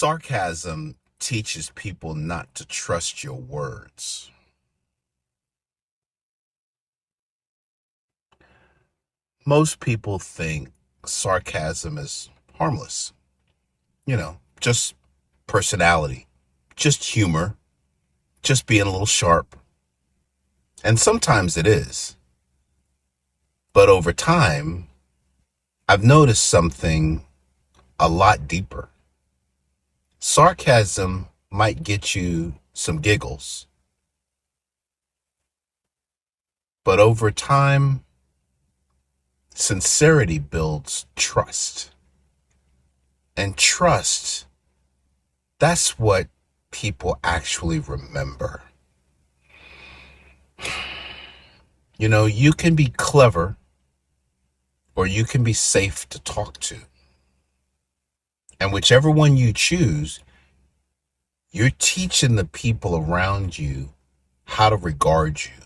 Sarcasm teaches people not to trust your words. Most people think sarcasm is harmless, just personality, just humor, just being a little sharp. And sometimes it is. But over time, I've noticed something a lot deeper. Sarcasm might get you some giggles, but over time, sincerity builds trust. And trust, that's what people actually remember. You can be clever or you can be safe to talk to. And whichever one you choose, you're teaching the people around you how to regard you.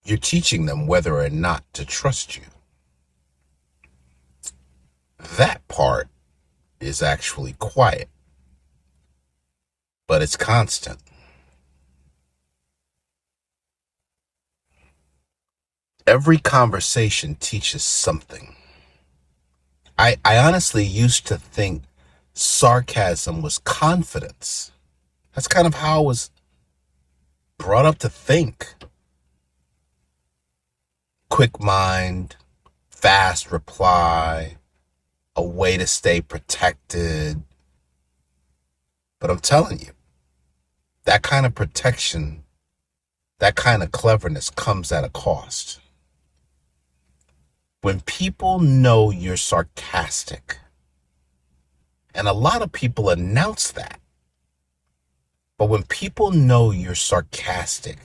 You're teaching them whether or not to trust you. That part is actually quiet, but it's constant. Every conversation teaches something. I honestly used to think sarcasm was confidence. That's kind of how I was brought up to think. Quick mind, fast reply, a way to stay protected. But I'm telling you, that kind of protection, that kind of cleverness comes at a cost. When people know you're sarcastic, and a lot of people announce that, but when people know you're sarcastic,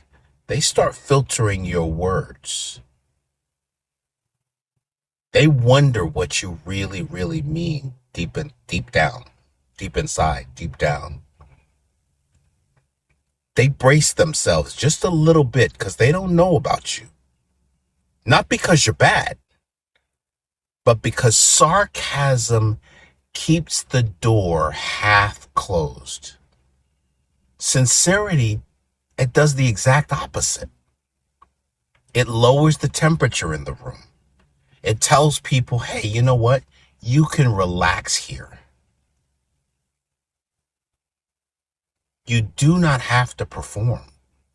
they start filtering your words. They wonder what you really, really mean deep down, deep inside, deep down. They brace themselves just a little bit because they don't know about you. Not because you're bad, but because sarcasm keeps the door half closed. Sincerity, it does the exact opposite. It lowers the temperature in the room. It tells people, hey, you know what? You can relax here. You do not have to perform.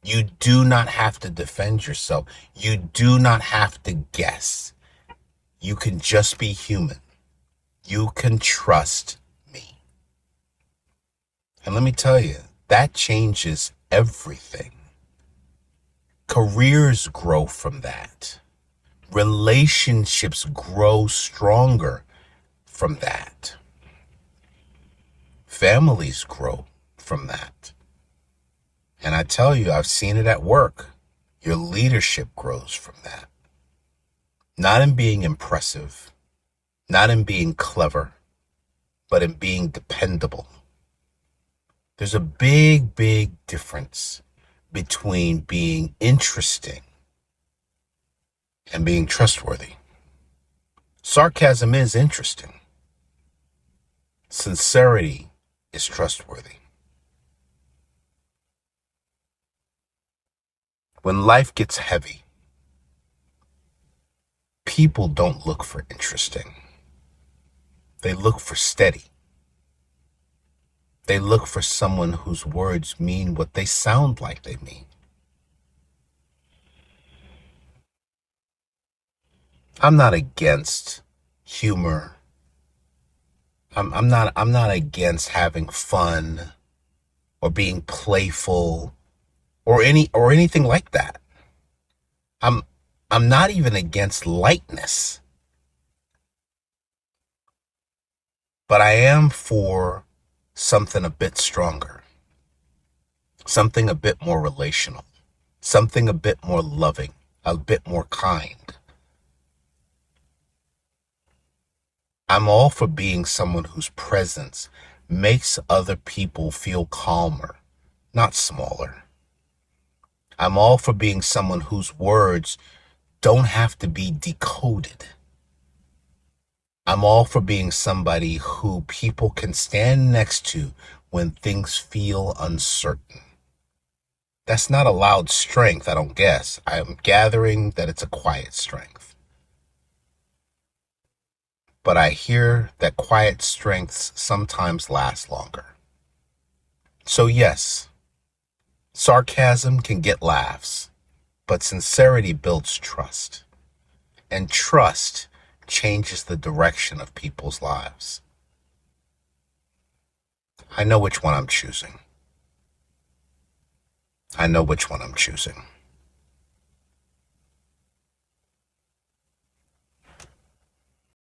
You do not have to defend yourself. You do not have to guess. You can just be human. You can trust me. And let me tell you, that changes everything. Careers grow from that. Relationships grow stronger from that. Families grow from that. And I tell you, I've seen it at work. Your leadership grows from that. Not in being impressive, not in being clever, but in being dependable. There's a big, big difference between being interesting and being trustworthy. Sarcasm is interesting. Sincerity is trustworthy. When life gets heavy, people don't look for interesting. They look for steady. They look for someone whose words mean what they sound like they mean. I'm not against humor. I'm not against having fun or being playful or anything like that. I'm not even against lightness. But I am for something a bit stronger. Something a bit more relational. Something a bit more loving, a bit more kind. I'm all for being someone whose presence makes other people feel calmer, not smaller. I'm all for being someone whose words don't have to be decoded. I'm all for being somebody who people can stand next to when things feel uncertain. That's not a loud strength, I don't guess. I'm gathering that it's a quiet strength. But I hear that quiet strengths sometimes last longer. So yes, sarcasm can get laughs, but sincerity builds trust. And trust changes the direction of people's lives. I know which one I'm choosing. I know which one I'm choosing.